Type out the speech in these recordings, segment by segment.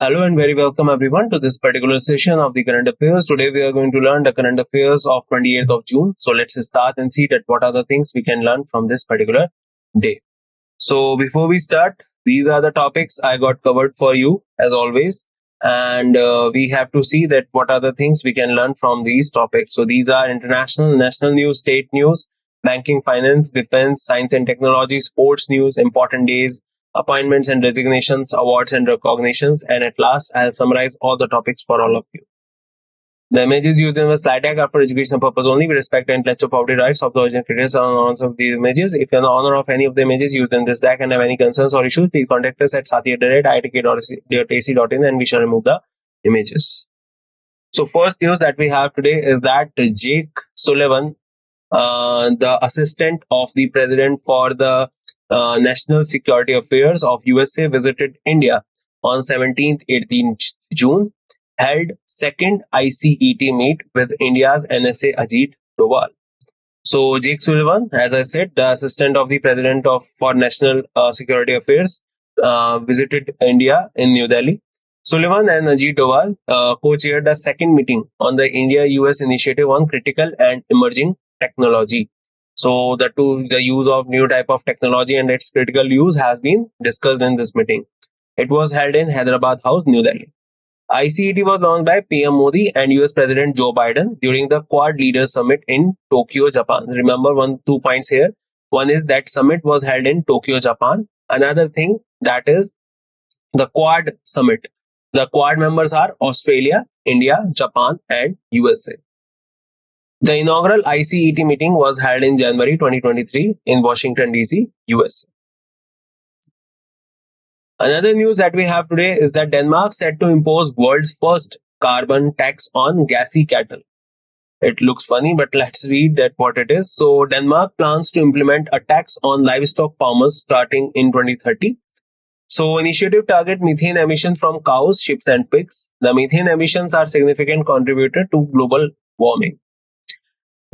Hello and very welcome everyone to this particular session of the current affairs. Today we are going to learn the current affairs of 28th of June. So let's start and see that what are the things we can learn from this particular day. So before we start, these are the topics I got covered for you as always. And we have to see that what are the things we can learn from these topics. So these are international, national news, state news, banking, finance, defense, science and technology, sports news, important days, appointments and resignations, awards and recognitions. And at last, I'll summarize all the topics for all of you. The images used in the slide deck are for educational purpose only. We respect and intellectual property rights of the original creators and owners of these images. If you're the owner of any of the images used in this deck and have any concerns or issues, please contact us at sathi@itk.ac.in and we shall remove the images. So first news that we have today is that Jake Sullivan, the assistant of the president for the National Security Affairs of USA, visited India on 17th, 18th June, held second ICET meet with India's NSA Ajit Doval. So Jake Sullivan, as I said, the assistant of the president for National Security Affairs, visited India in New Delhi. Sullivan and Ajit Doval co-chaired the second meeting on the India-US initiative on critical and emerging technology. So the use of new type of technology and its critical use has been discussed in this meeting. It was held in Hyderabad House, New Delhi. ICET was launched by PM Modi and US President Joe Biden during the Quad Leaders Summit in Tokyo, Japan. Remember, 2 points here. One is that summit was held in Tokyo, Japan. Another thing, that is the Quad Summit. The Quad members are Australia, India, Japan, and USA. The inaugural ICET meeting was held in January 2023 in Washington, D.C., USA. Another news that we have today is that Denmark set to impose world's first carbon tax on gassy cattle. It looks funny, but let's read that what it is. So Denmark plans to implement a tax on livestock farmers starting in 2030. So initiative target methane emissions from cows, sheep and pigs. The methane emissions are significant contributor to global warming.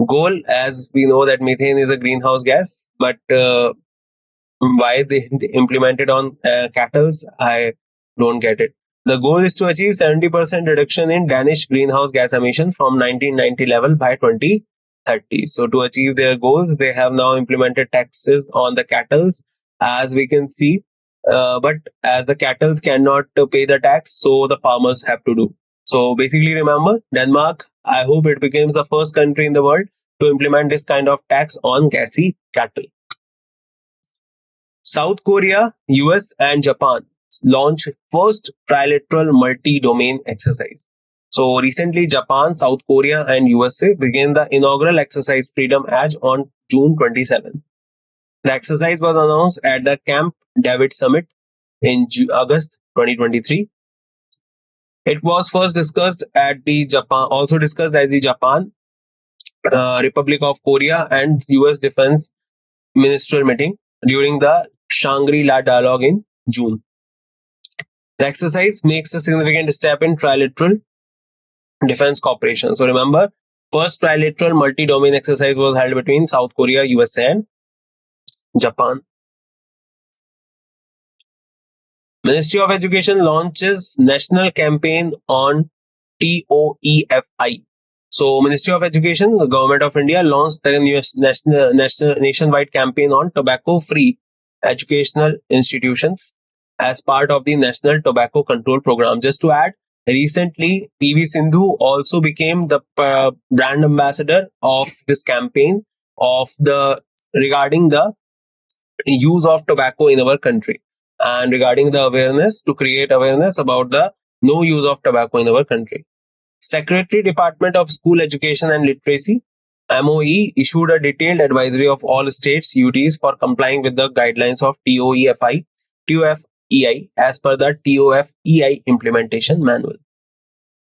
Goal, as we know that methane is a greenhouse gas, but why they implemented on cattle, I don't get it. The goal is to achieve 70% reduction in Danish greenhouse gas emissions from 1990 level by 2030. So to achieve their goals, they have now implemented taxes on the cattle, as we can see. But as the cattle cannot pay the tax, so the farmers have to do. So basically, remember, Denmark, I hope it becomes the first country in the world to implement this kind of tax on gassy cattle. South Korea, US, and Japan launched first trilateral multi-domain exercise. So recently, Japan, South Korea, and USA began the inaugural exercise Freedom Edge on June 27. The exercise was announced at the Camp David Summit in August 2023. It was first discussed at the Japan Republic of Korea and US Defense Ministerial meeting during the Shangri-La dialogue in June. The exercise makes a significant step in trilateral defense cooperation. So remember, first trilateral multi-domain exercise was held between South Korea, USA, and Japan. Ministry of Education launches national campaign on TOEFI. So Ministry of Education, the Government of India, launched the nationwide campaign on tobacco-free educational institutions as part of the National Tobacco Control Program. Just to add, recently PV Sindhu also became the brand ambassador of this campaign regarding the use of tobacco in our country and regarding the awareness, to create awareness about the no use of tobacco in our country. Secretary, Department of School Education and Literacy, MOE, issued a detailed advisory of all states UTs for complying with the guidelines of TOEFI as per the TOFEI implementation manual.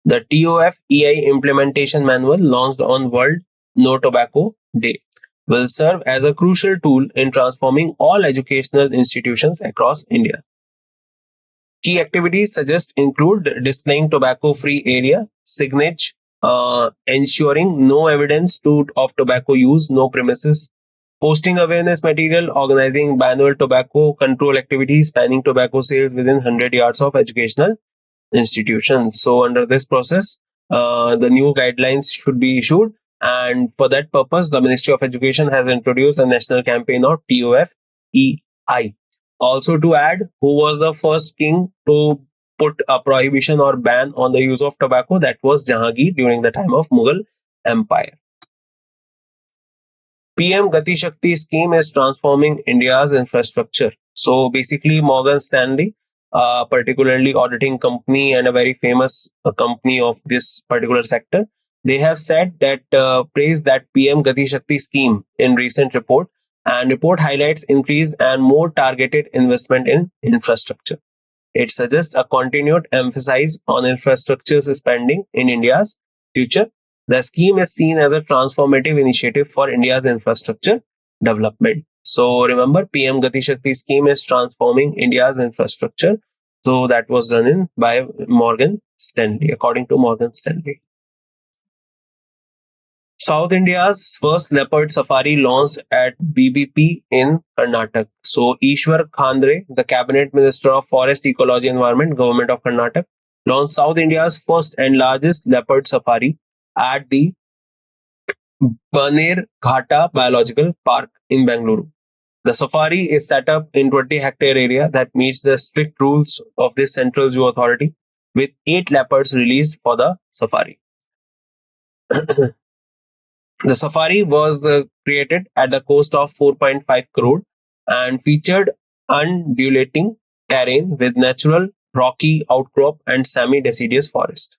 The TOFEI implementation manual, launched on World No Tobacco Day, will serve as a crucial tool in transforming all educational institutions across India. Key activities include displaying tobacco-free area, signage, ensuring no evidence of tobacco use, no premises, posting awareness material, organizing biannual tobacco control activities, banning tobacco sales within 100 yards of educational institutions. So under this process, the new guidelines should be issued, and for that purpose, the Ministry of Education has introduced a national campaign of TOFEI. Also, to add, who was the first king to put a prohibition or ban on the use of tobacco? That was Jahangir during the time of Mughal Empire. PM Gati Shakti scheme is transforming India's infrastructure. So basically, Morgan Stanley, particularly auditing company and a very famous company of this particular sector, they have said that praised that PM Gati Shakti scheme in recent report, and report highlights increased and more targeted investment in infrastructure. It suggests a continued emphasis on infrastructure spending in India's future. The scheme is seen as a transformative initiative for India's infrastructure development. So remember, PM Gati Shakti scheme is transforming India's infrastructure. So that was done in by Morgan Stanley, according to Morgan Stanley. South India's first leopard safari launched at BBP in Karnataka. So Ishwar Khandre, the Cabinet Minister of Forest, Ecology and Environment, Government of Karnataka, launched South India's first and largest leopard safari at the Baner Ghata Biological Park in Bengaluru. The safari is set up in 20-hectare area that meets the strict rules of the Central Zoo Authority, with 8 leopards released for the safari. The safari was created at the cost of 4.5 crore and featured undulating terrain with natural rocky outcrop and semi-deciduous forest.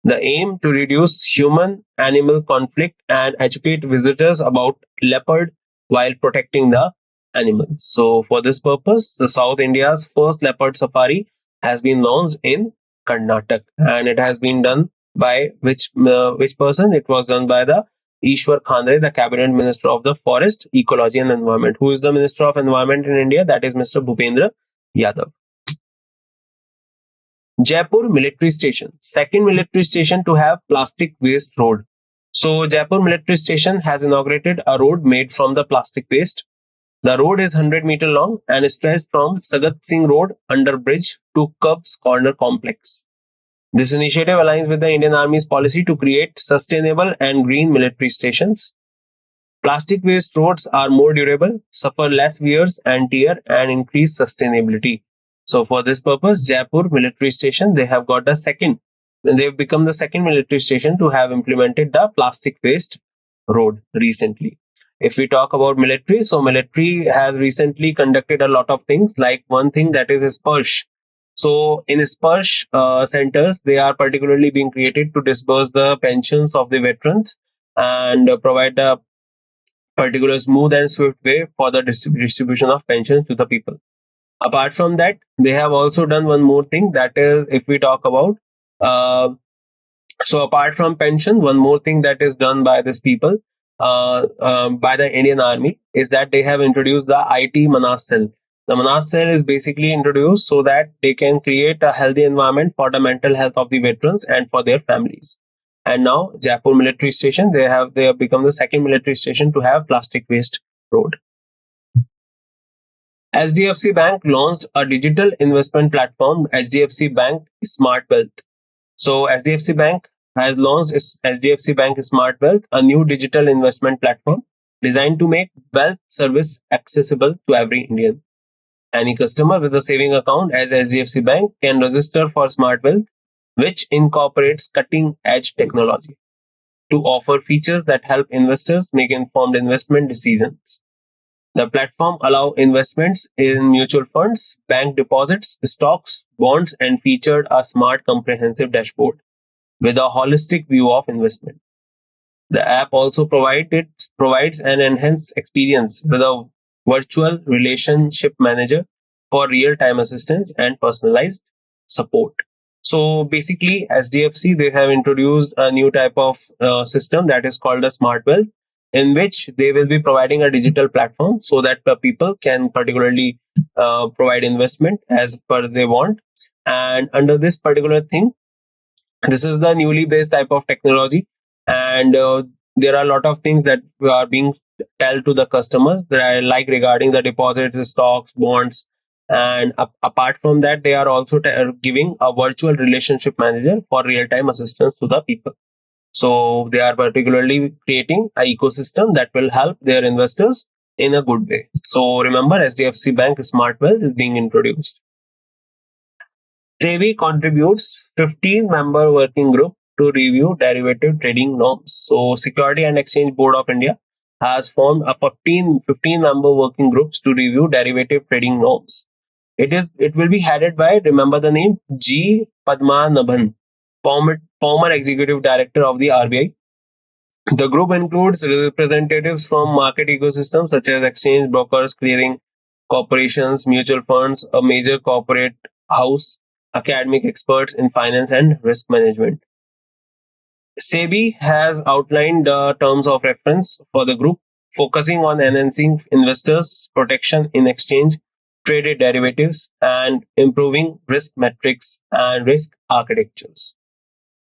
The aim to reduce human-animal conflict and educate visitors about leopard while protecting the animals. So for this purpose, the South India's first leopard safari has been launched in Karnataka, and it has been done by which person? It was done by the Ishwar Khandre, the Cabinet Minister of the Forest, Ecology and Environment. Who is the Minister of Environment in India? That is Mr. Bhupendra Yadav. Jaipur Military Station, second military station to have plastic waste road. So Jaipur Military Station has inaugurated a road made from the plastic waste. The road is 100-meter long and stretched from Sagat Singh Road under bridge to Curbs Corner Complex. This initiative aligns with the Indian Army's policy to create sustainable and green military stations. Plastic waste roads are more durable, suffer less wear and tear, and increase sustainability. So for this purpose, Jaipur Military Station, they have become the second military station to have implemented the plastic waste road recently. If we talk about military, so military has recently conducted a lot of things, like one thing that is Sparsh. So in Sparsh centers, they are particularly being created to disburse the pensions of the veterans and provide a particular smooth and swift way for the distribution of pensions to the people. Apart from that, they have also done one more thing, that is, if we talk about so apart from pension, one more thing that is done by these people, by the Indian Army, is that they have introduced the IT Manas Cell. The Manas Cell is basically introduced so that they can create a healthy environment for the mental health of the veterans and for their families. And now Jaipur Military Station, they have become the second military station to have plastic waste road. HDFC Bank launched a digital investment platform, HDFC Bank Smart Wealth. So HDFC Bank has launched HDFC Bank Smart Wealth, a new digital investment platform designed to make wealth service accessible to every Indian. Any customer with a saving account at HDFC Bank can register for Smart Wealth, which incorporates cutting-edge technology to offer features that help investors make informed investment decisions. The platform allows investments in mutual funds, bank deposits, stocks, bonds, and featured a smart comprehensive dashboard with a holistic view of investment. The app also provides an enhanced experience with a virtual relationship manager for real-time assistance and personalized support. So basically, SDFC, they have introduced a new type of system that is called a Smart Wealth, in which they will be providing a digital platform so that people can particularly provide investment as per they want. And under this particular thing, this is the newly based type of technology, and there are a lot of things that are being tell to the customers that are like regarding the deposits, stocks, bonds, And apart from that, they are also giving a virtual relationship manager for real-time assistance to the people. So they are particularly creating an ecosystem that will help their investors in a good way. So remember, SDFC Bank Smart Wealth is being introduced. SEBI contributes 15-member working group to review derivative trading norms. So Security and Exchange Board of India has formed a 15-member working groups to review derivative trading norms. It will be headed by, remember the name, G. Padmanabhan, former executive director of the RBI. The group includes representatives from market ecosystems such as exchange, brokers, clearing corporations, mutual funds, a major corporate house, academic experts in finance and risk management. SEBI has outlined the terms of reference for the group, focusing on enhancing investors' protection in exchange traded derivatives and improving risk metrics and risk architectures.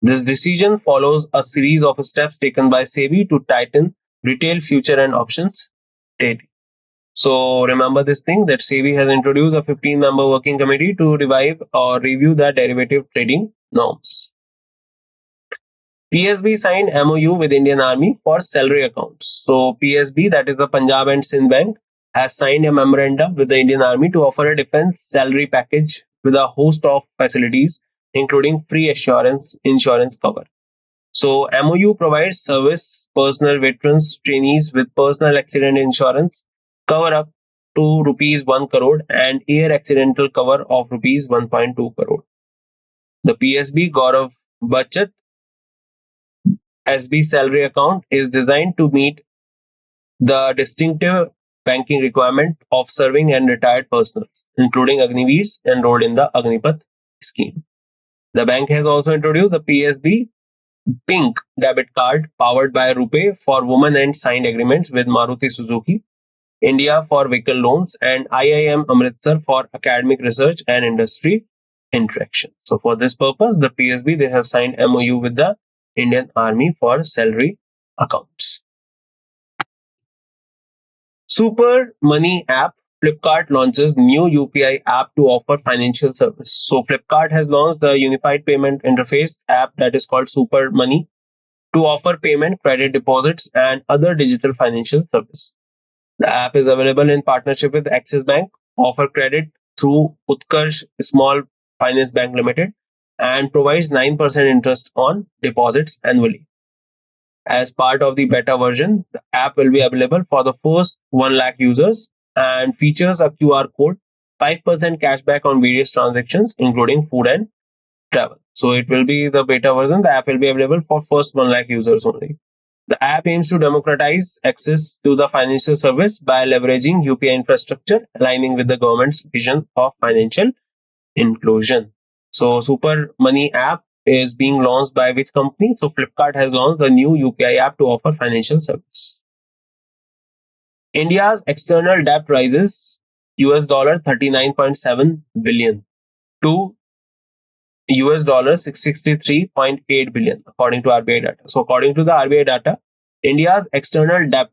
This decision follows a series of steps taken by SEBI to tighten retail future and options trading. So remember this thing that SEBI has introduced a 15-member working committee to revive or review the derivative trading norms. PSB signed MOU with Indian Army for salary accounts. So PSB, that is the Punjab and Sindh Bank, has signed a memorandum with the Indian Army to offer a defense salary package with a host of facilities, including free insurance cover. So MOU provides service personnel veterans trainees with personal accident insurance cover up to rupees 1 crore and air accidental cover of rupees 1.2 crore. The PSB Gaurav Bachat SB salary account is designed to meet the distinctive banking requirement of serving and retired personnel, including Agniveers enrolled in the Agnipath scheme. The bank has also introduced the PSB Pink debit card powered by RuPay for women and signed agreements with Maruti Suzuki India for vehicle loans and IIM Amritsar for academic research and industry interaction. So for this purpose, the PSB, they have signed MOU with the Indian Army for salary accounts. Super Money app. Flipkart launches new UPI app to offer financial service. So Flipkart has launched the unified payment interface app that is called Super Money to offer payment, credit deposits, and other digital financial service. The app is available in partnership with Axis Bank, offer credit through Utkarsh Small Finance Bank Limited, and provides 9% interest on deposits annually. As part of the beta version, the app will be available for the first 1 lakh users and features a QR code, 5% cashback on various transactions, including food and travel. So it will be the beta version. The app will be available for first 1 lakh users only. The app aims to democratize access to the financial service by leveraging UPI infrastructure, aligning with the government's vision of financial inclusion. So Super Money app is being launched by which company? So Flipkart has launched the new UPI app to offer financial service. India's external debt rises US dollar 39.7 billion to US dollar 663.8 billion according to RBI data. So according to the RBI data, India's external debt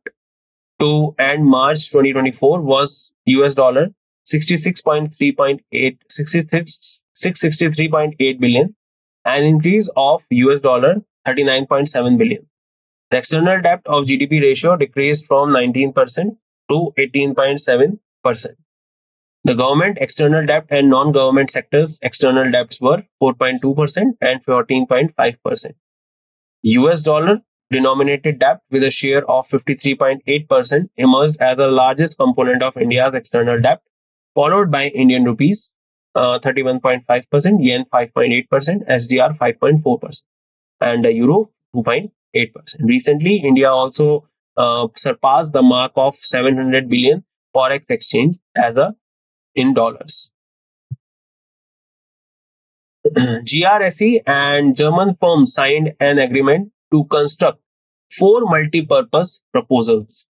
to end March 2024 was US dollar 663.8 billion, an increase of US dollar 39.7 billion. The external debt of GDP ratio decreased from 19% to 18.7%. The government external debt and non-government sectors external debts were 4.2% and 14.5%. US dollar denominated debt with a share of 53.8% emerged as the largest component of India's external debt, followed by Indian rupees 31.5%, yen 5.8%, SDR 5.4%, and the euro 2.8%. Recently, India also surpassed the mark of 700 billion forex exchange as in dollars. GRSE and German firm signed an agreement to construct 4 multi-purpose proposals.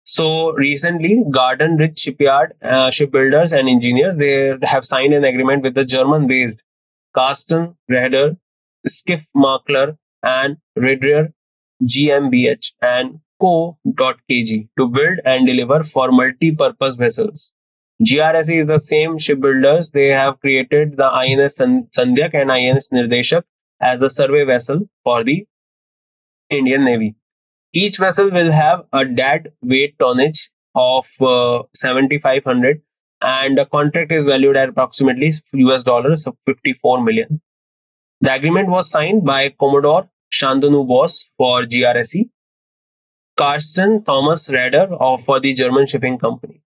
So recently, Garden Rich Shipyard, shipbuilders and engineers, they have signed an agreement with the German-based Carsten Rehder, Skiff Makler, and Reeder GmbH and Co.kg to build and deliver for multi-purpose vessels. GRSE is the same shipbuilders. They have created the INS Sandhyak and INS Nirdeshak as the survey vessel for the Indian Navy. Each vessel will have a dead weight tonnage of 7,500, and the contract is valued at approximately US dollars of 54 million. The agreement was signed by Commodore Shantanu Bose for GRSE, Carsten Thomas Raeder for the German shipping company.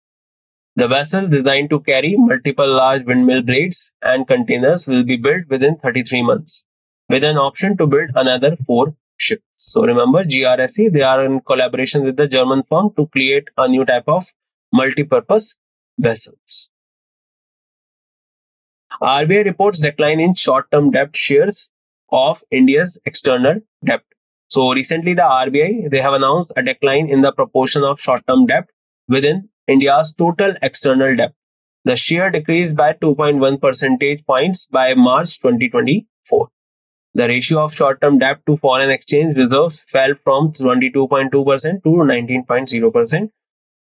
The vessel, designed to carry multiple large windmill blades and containers, will be built within 33 months, with an option to build another 4 ships. So remember, GRSE, they are in collaboration with the German firm to create a new type of multi-purpose vessels. RBI reports decline in short-term debt shares of India's external debt. So recently the RBI, they have announced a decline in the proportion of short-term debt within India's total external debt. The share decreased by 2.1 percentage points by March 2024. The ratio of short-term debt to foreign exchange reserves fell from 22.2% to 19.0%.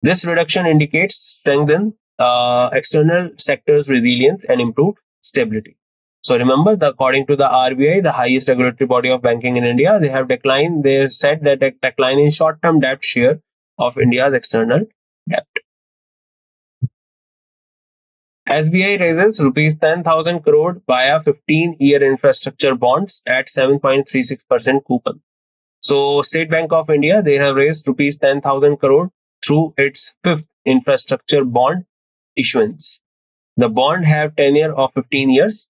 This reduction indicates strengthened external sector's resilience and improved stability. So remember, according to the RBI, the highest regulatory body of banking in India, they have declined. They said that a decline in short-term debt share of India's external debt. SBI raises rupees 10,000 crore via 15-year infrastructure bonds at 7.36% coupon. So State Bank of India, they have raised rupees 10,000 crore through its 5th infrastructure bond issuance. The bond have tenure of 15 years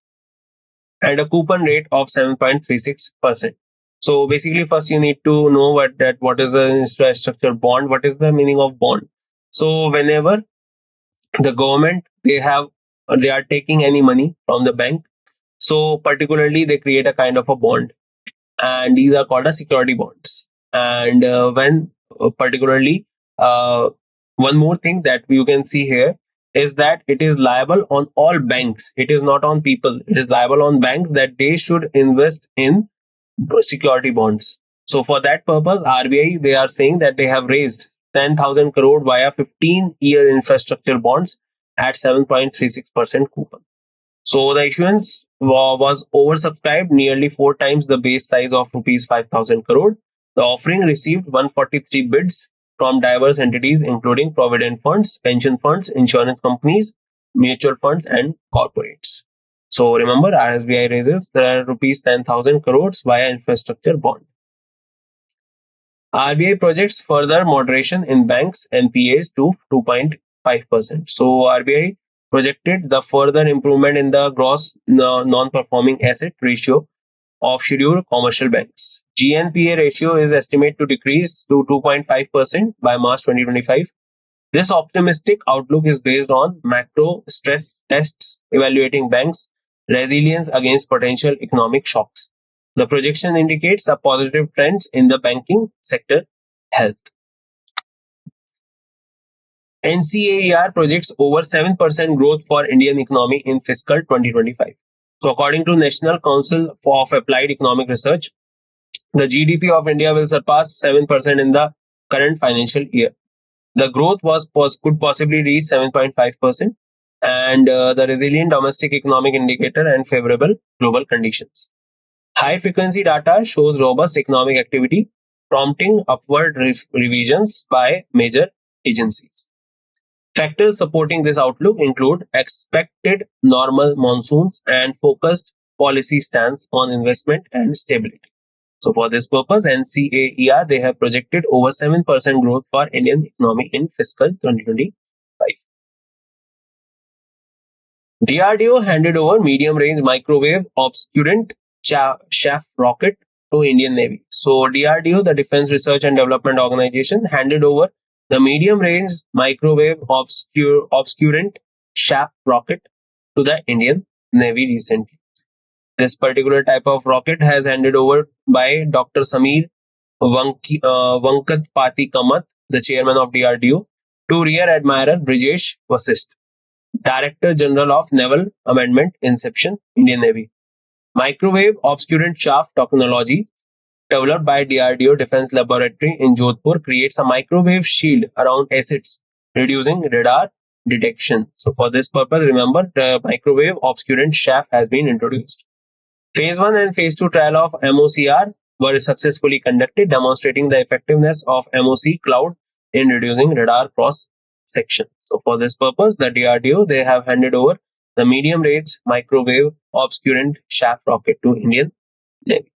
and a coupon rate of 7.36%. So basically, first you need to know what is the infrastructure bond, what is the meaning of bond. So whenever the government they are taking any money from the bank, so particularly they create a kind of a bond, and these are called as security bonds. And when particularly one more thing that you can see here is that it is liable on all banks. It is not on people. It is liable on banks that they should invest in security bonds. So for that purpose, RBI, they are saying that they have raised 10,000 crore via 15-year infrastructure bonds at 7.36% coupon. So the issuance was oversubscribed nearly 4 times the base size of rupees 5,000 crore. The offering received 143 bids from diverse entities including provident funds, pension funds, insurance companies, mutual funds and corporates. So remember, RSBI raises the rupees 10,000 crores via infrastructure bond. RBI projects further moderation in banks NPAs to 2.5%. So RBI projected the further improvement in the gross non-performing asset ratio of scheduled commercial banks. GNPA ratio is estimated to decrease to 2.5% by March 2025. This optimistic outlook is based on macro stress tests evaluating banks' resilience against potential economic shocks. The projection indicates a positive trends in the banking sector health. NCAER projects over 7% growth for Indian economy in fiscal 2025. So according to National Council of Applied Economic Research, the GDP of India will surpass 7% in the current financial year. The growth could possibly reach 7.5%, and the resilient domestic economic indicator and favorable global conditions. High frequency data shows robust economic activity, prompting upward revisions by major agencies. Factors supporting this outlook include expected normal monsoons and focused policy stance on investment and stability. So for this purpose, NCAER, they have projected over 7% growth for Indian economy in fiscal 2025. DRDO handed over medium-range microwave obscurant chaff rocket to Indian Navy. So DRDO, the Defense Research and Development Organization, handed over the medium-range microwave obscurant chaff rocket to the Indian Navy recently. This particular type of rocket has handed over by Dr. Samir Venkatpati Kamath, the chairman of DRDO, to Rear Admiral Brijesh Vasist, Director General of Naval Amendment Inception, Indian Navy. Microwave obscurant chaff technology developed by DRDO Defense Laboratory in Jodhpur creates a microwave shield around assets, reducing radar detection. So for this purpose, remember the microwave obscurant shaft has been introduced. Phase 1 and Phase 2 trial of MOCR were successfully conducted, demonstrating the effectiveness of MOC cloud in reducing radar cross section. So for this purpose, the DRDO, they have handed over the medium range microwave obscurant shaft rocket to Indian Navy.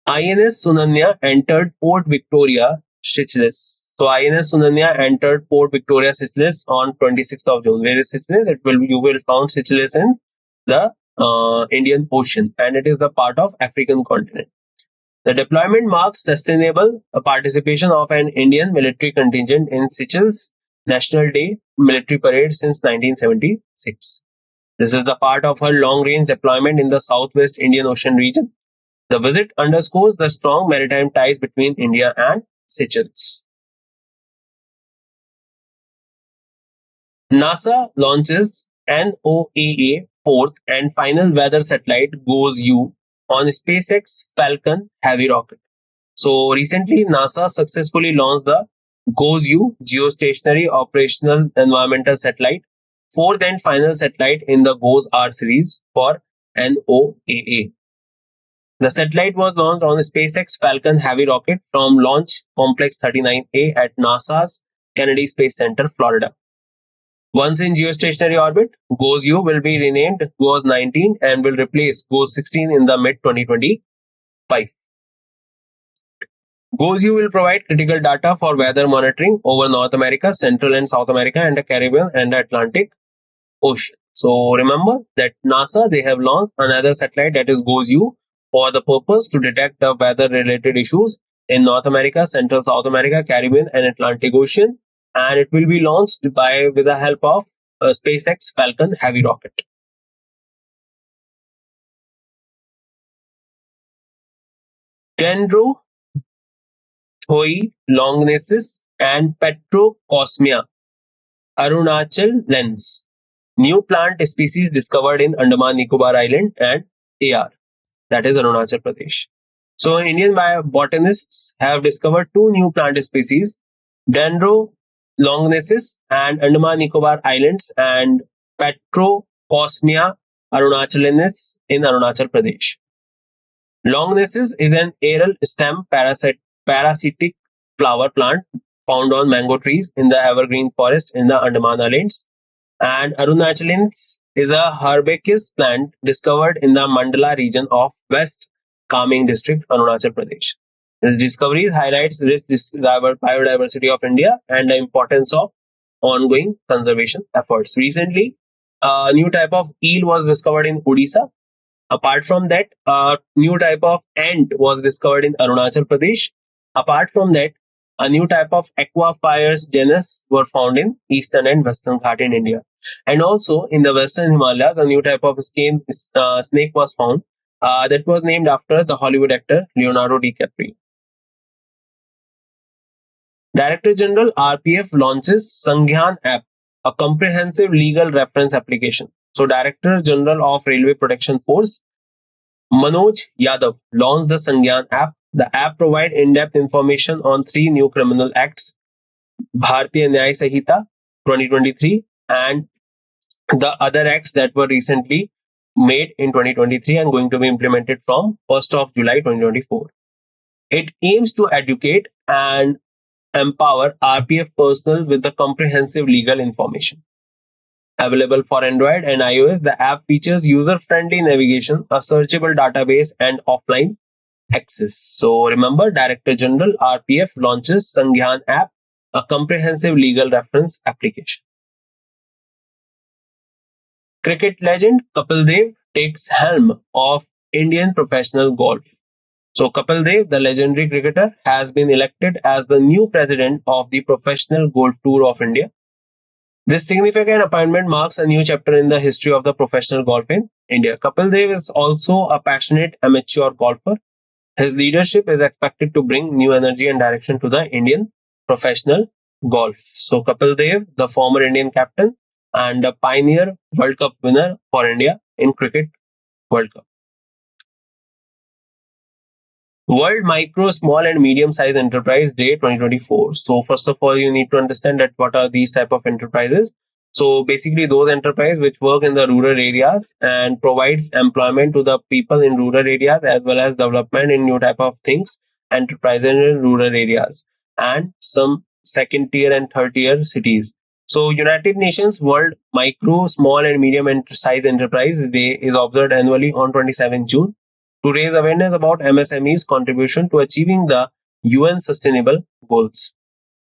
INS Sunanya entered Port Victoria, Seychelles. So INS Sunanya entered Port Victoria, Seychelles on 26th of June. Where is Seychelles? You will found Seychelles in the Indian Ocean, and it is the part of African continent. The deployment marks sustainable participation of an Indian military contingent in Seychelles National Day military parade since 1976. This is the part of her long-range deployment in the Southwest Indian Ocean region. The visit underscores the strong maritime ties between India and Seychelles. NASA launches NOAA fourth and final weather satellite GOES-U on SpaceX Falcon Heavy rocket. So recently, NASA successfully launched the GOES-U geostationary operational environmental satellite, fourth and final satellite in the GOES-R series for NOAA. The satellite was launched on the SpaceX Falcon Heavy rocket from Launch Complex 39A at NASA's Kennedy Space Center, Florida. Once in geostationary orbit, GOES-U will be renamed GOES-19 and will replace GOES-16 in the mid-2025. GOES-U will provide critical data for weather monitoring over North America, Central and South America, and the Caribbean and the Atlantic Ocean. So remember that NASA, they have launched another satellite, that is GOES-U, for the purpose to detect the weather related issues in North America, Central, South America, Caribbean and Atlantic Ocean, and it will be launched with the help of SpaceX Falcon Heavy rocket. Dendrothoiolongenesis and Petrocosmia Arunachal lens. New plant species discovered in Andaman Nicobar Island and AR, that is Arunachal Pradesh. So Indian botanists have discovered two new plant species, Dendrolongenesis and Andaman Nicobar Islands and Petrocosmia arunachalensis in Arunachal Pradesh. Longenesis is an aerial stem parasitic flower plant found on mango trees in the evergreen forest in the Andaman Islands. And Arunachalensis is a herbaceous plant discovered in the Mandala region of West Kameng district, Arunachal Pradesh. This discovery highlights the rich biodiversity of India and the importance of ongoing conservation efforts. Recently, a new type of eel was discovered in Odisha. Apart from that, a new type of ant was discovered in Arunachal Pradesh. Apart from that, a new type of aquifers genus were found in eastern and western Ghat in India. And also in the western Himalayas, a new type of snake was found that was named after the Hollywood actor Leonardo DiCaprio. Director General RPF launches Sanghyaan app, a comprehensive legal reference application. So Director General of Railway Protection Force Manoj Yadav launched the Sanghyaan app. The app provides in-depth information on three new criminal acts, Bharatiya Nyaya Sahita 2023 and the other acts that were recently made in 2023 and going to be implemented from 1st of July 2024. It aims to educate and empower RPF personnel with the comprehensive legal information. Available for Android and iOS, the app features user-friendly navigation, a searchable database, and offline access. So remember, Director General RPF launches Sanghyaan app, a comprehensive legal reference application. Cricket legend Kapil Dev takes helm of Indian professional golf. So Kapil Dev, the legendary cricketer, has been elected as the new president of the Professional Golf Tour of India. This significant appointment marks a new chapter in the history of the professional golf in India. Kapil Dev is also a passionate amateur golfer. His leadership is expected to bring new energy and direction to the Indian professional golf. So Kapil Dev, the former Indian captain and a pioneer World Cup winner for India in Cricket World Cup. World Micro, Small and Medium Size Enterprise Day 2024. So first of all, you need to understand that what are these type of enterprises. So basically those enterprises which work in the rural areas and provides employment to the people in rural areas as well as development in new type of things, enterprises in rural areas and some second tier and third tier cities. So United Nations World Micro, Small and Medium Size Enterprise Day is observed annually on 27 June to raise awareness about MSME's contribution to achieving the UN Sustainable Goals.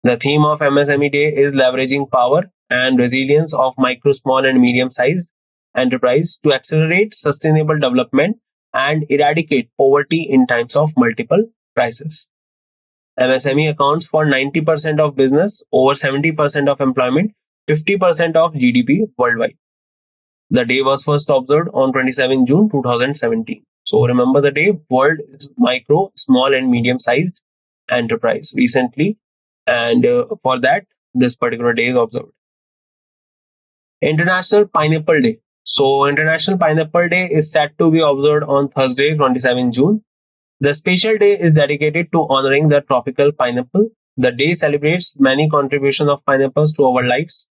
The theme of MSME Day is leveraging power and resilience of micro, small, and medium sized enterprise to accelerate sustainable development and eradicate poverty in times of multiple crises. MSME accounts for 90% of business, over 70% of employment, 50% of GDP worldwide. The day was first observed on 27 June 2017. So remember the day, World Micro, Small and Medium Sized Enterprise recently, and for that, this particular day is observed. International Pineapple Day. So International Pineapple Day is set to be observed on Thursday, 27 June. The special day is dedicated to honoring the tropical pineapple. The day celebrates many contributions of pineapples to our lives.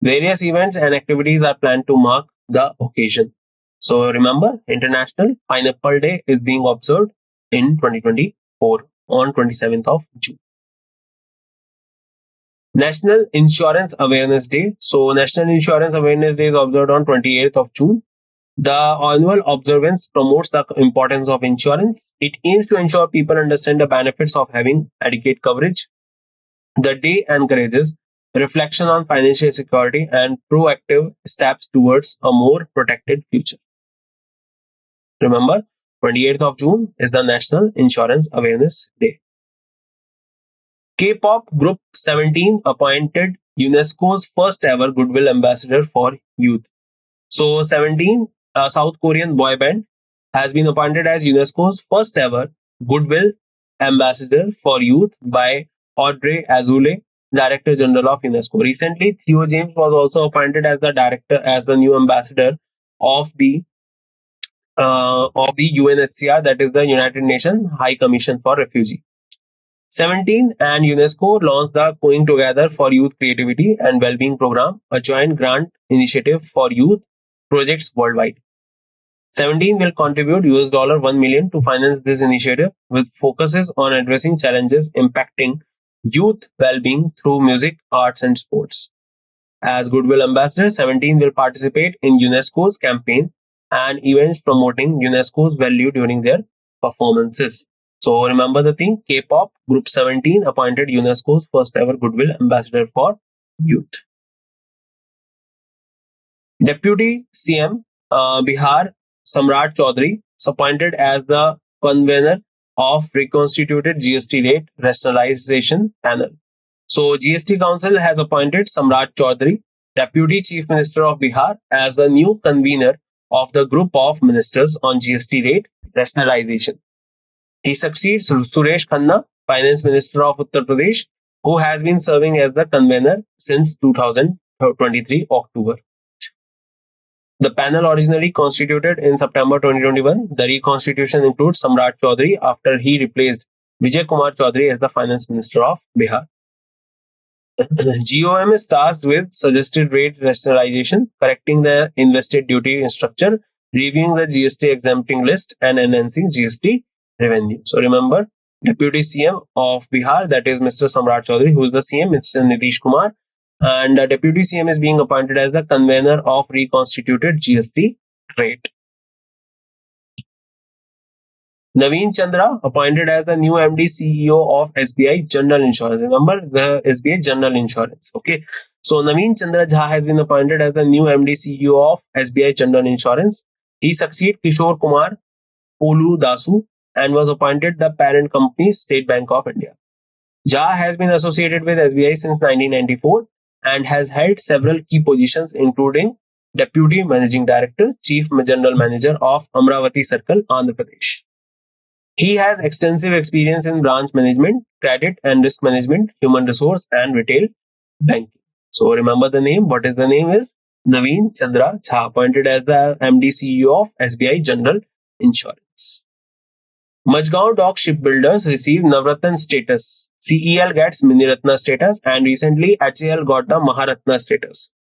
Various events and activities are planned to mark the occasion. So remember, International Pineapple Day is being observed in 2024 on 27th of June. National Insurance Awareness Day. So National Insurance Awareness Day is observed on 28th of June. The annual observance promotes the importance of insurance. It aims to ensure people understand the benefits of having adequate coverage. The day encourages reflection on financial security and proactive steps towards a more protected future. Remember, 28th of June is the National Insurance Awareness Day. K-pop group 17 appointed UNESCO's first ever Goodwill Ambassador for Youth. So 17, a South Korean boy band, has been appointed as UNESCO's first ever Goodwill Ambassador for Youth by Audrey Azoulay, Director General of UNESCO. Recently, Theo James was also appointed as the new ambassador of the UNHCR, that is the United Nations High Commission for Refugees. 17 and UNESCO launched the Going Together for Youth Creativity and Wellbeing Program, a joint grant initiative for youth projects worldwide. 17 will contribute $1 million to finance this initiative, with focuses on addressing challenges impacting youth well-being through music, arts, and sports. As Goodwill Ambassador, 17 will participate in UNESCO's campaign and events promoting UNESCO's value during their performances. So remember the thing, K-pop Group 17 appointed UNESCO's first ever Goodwill Ambassador for Youth. Deputy CM Bihar Samrat Chaudhary is appointed as the convener of reconstituted GST rate rationalization panel. So GST Council has appointed Samrat Chaudhary, Deputy Chief Minister of Bihar, as the new convener of the group of ministers on GST rate rationalization. He succeeds Suresh Khanna, Finance Minister of Uttar Pradesh, who has been serving as the convener since 2023 October. The panel originally constituted in September 2021. The reconstitution includes Samrat Chaudhary after he replaced Vijay Kumar Chaudhary as the Finance Minister of Bihar. GOM is tasked with suggested rate rationalization, correcting the invested duty structure, reviewing the GST exempting list, and enhancing GST revenue. So remember, Deputy CM of Bihar, that is Mr. Samrat Chaudhary, who is the CM, Mr. Nitish Kumar, and Deputy CM is being appointed as the convener of reconstituted GST rate. Naveen Chandra appointed as the new MD CEO of SBI General Insurance. Remember the SBI General Insurance. Okay. So Naveen Chandra Jha has been appointed as the new MD CEO of SBI General Insurance. He succeeds Kishore Kumar Polu Dasu and was appointed the parent company State Bank of India. Jha has been associated with SBI since 1994 and has held several key positions including Deputy Managing Director, Chief General Manager of Amravati Circle, Andhra Pradesh. He has extensive experience in branch management, credit and risk management, human resource and retail banking. So remember the name. What is the name is? Naveen Chandra Jha, appointed as the MD CEO of SBI General Insurance. Majgaon Dock Shipbuilders receive Navratna status. CEL gets Miniratna status, and recently HAL got the Maharatna status.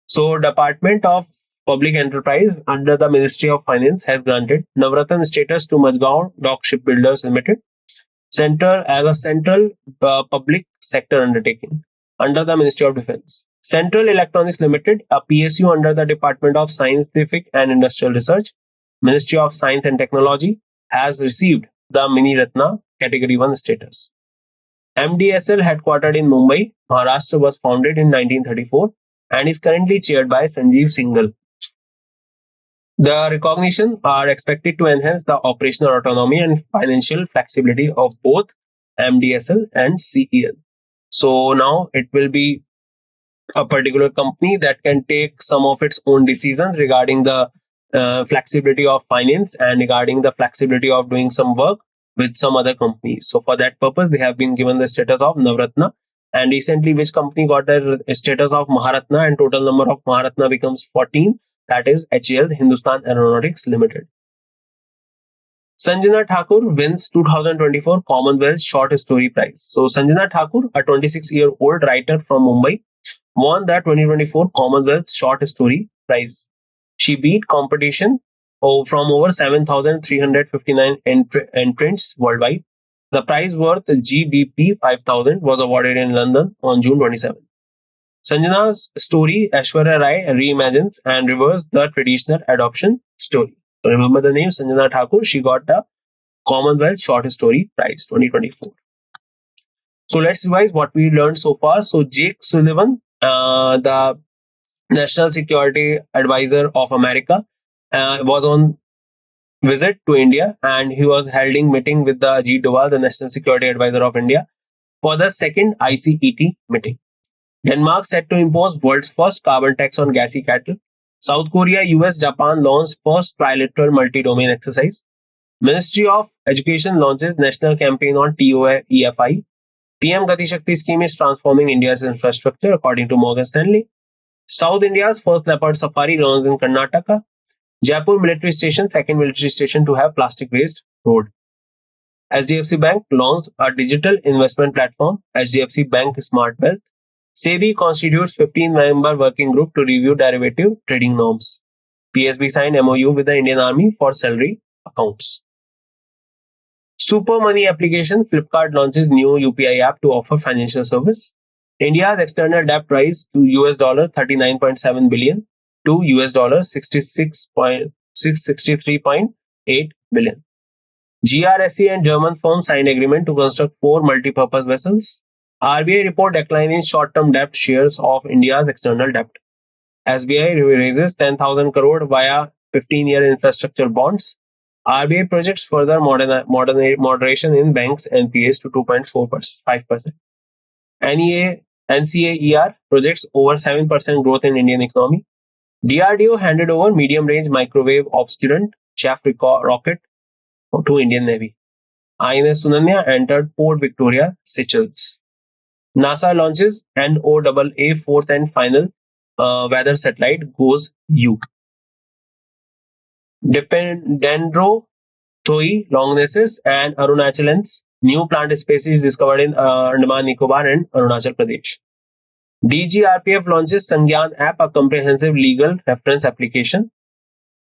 So, Department of Public Enterprise under the Ministry of Finance has granted Navratna status to Majgaon Dock Shipbuilders Limited, center as a central public sector undertaking under the Ministry of Defense. Central Electronics Limited, a PSU under the Department of Scientific and Industrial Research, Ministry of Science and Technology, has received the Mini Ratna Category 1 status. MDSL, headquartered in Mumbai, Maharashtra, was founded in 1934 and is currently chaired by Sanjeev Singhal. The recognition are expected to enhance the operational autonomy and financial flexibility of both MDSL and CEL. So now it will be a particular company that can take some of its own decisions regarding the flexibility of finance and regarding the flexibility of doing some work with some other companies. So for that purpose, they have been given the status of Navratna. And recently, which company got the status of Maharatna, and total number of Maharatna becomes 14. That is HAL, Hindustan Aeronautics Limited. Sanjana Thakur wins 2024 Commonwealth Short Story Prize. So Sanjana Thakur, a 26-year-old writer from Mumbai, won the 2024 Commonwealth Short Story Prize. She beat competition from over 7,359 entrants worldwide. The prize worth GBP 5,000 was awarded in London on June 27. Sanjana's story, Aishwarya Rai reimagines and reverses the traditional adoption story. So remember the name Sanjana Thakur. She got the Commonwealth Short Story Prize 2024. So let's revise what we learned so far. So Jake Sullivan, the National Security Advisor of America, was on visit to India, and he was holding meeting with the Ajit Doval, the National Security Advisor of India, for the second ICET meeting. Denmark set to impose world's first carbon tax on gassy cattle. South Korea, US, Japan launched first trilateral multi-domain exercise. Ministry of Education launches national campaign on TOEFI. PM Gati Shakti scheme is transforming India's infrastructure, according to Morgan Stanley. South India's first leopard safari launched in Karnataka. Jaipur military station, second military station to have plastic waste road. HDFC Bank launched a digital investment platform, HDFC Bank Smart Wealth. SEBI constitutes 15-member working group to review derivative trading norms. PSB signed MOU with the Indian Army for salary accounts. Super Money application, Flipkart launches new UPI app to offer financial service. India's external debt rise to $39.7 billion to $663.8 billion. GRSE and German firm signed agreement to construct 4 multi-purpose vessels. RBI report decline in short-term debt shares of India's external debt. SBI raises 10,000 crore via 15-year infrastructure bonds. RBI projects further moderation in banks NPAs to 2.5%. NCAER projects over 7% growth in Indian economy. DRDO handed over medium-range microwave obscurant chaff rocket to Indian Navy. INS Sunanya entered Port Victoria, Seychelles. NASA launches NOAA fourth and final weather satellite GOES U. Dendrothoe longnesses and arunachalans, new plant species discovered in Andaman Nicobar and Arunachal Pradesh. DGRPF launches Sangyan app, a comprehensive legal reference application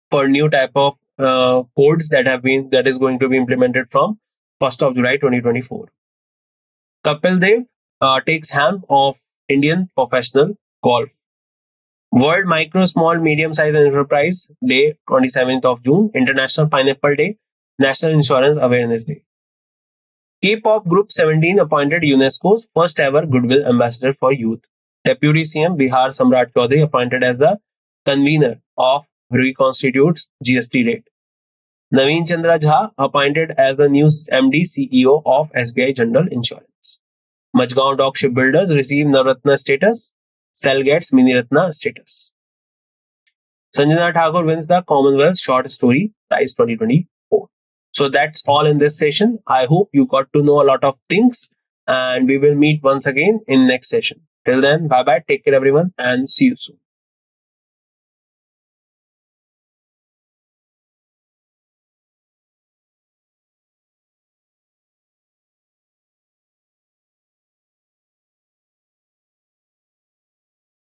for new type of codes that is going to be implemented from 1st of July 2024. Kapil Dev takes helm of Indian professional golf. World Micro, Small, Medium Size Enterprise Day, 27th of June. International Pineapple Day. National Insurance Awareness Day. K-pop Group 17 appointed UNESCO's first ever Goodwill Ambassador for Youth. Deputy CM Bihar Samrat Chaudhary appointed as the convener of reconstitutes GST rate. Naveen Chandra Jha appointed as the new MD CEO of SBI General Insurance. Majgaon Dock Shipbuilders receive Navratna status. Cell gets Mini Ratna status. Sanjana Thakur wins the Commonwealth Short Story Prize 2024. So that's all in this session. I hope you got to know a lot of things, and we will meet once again in next session. Till then, bye bye, take care everyone, and see you soon.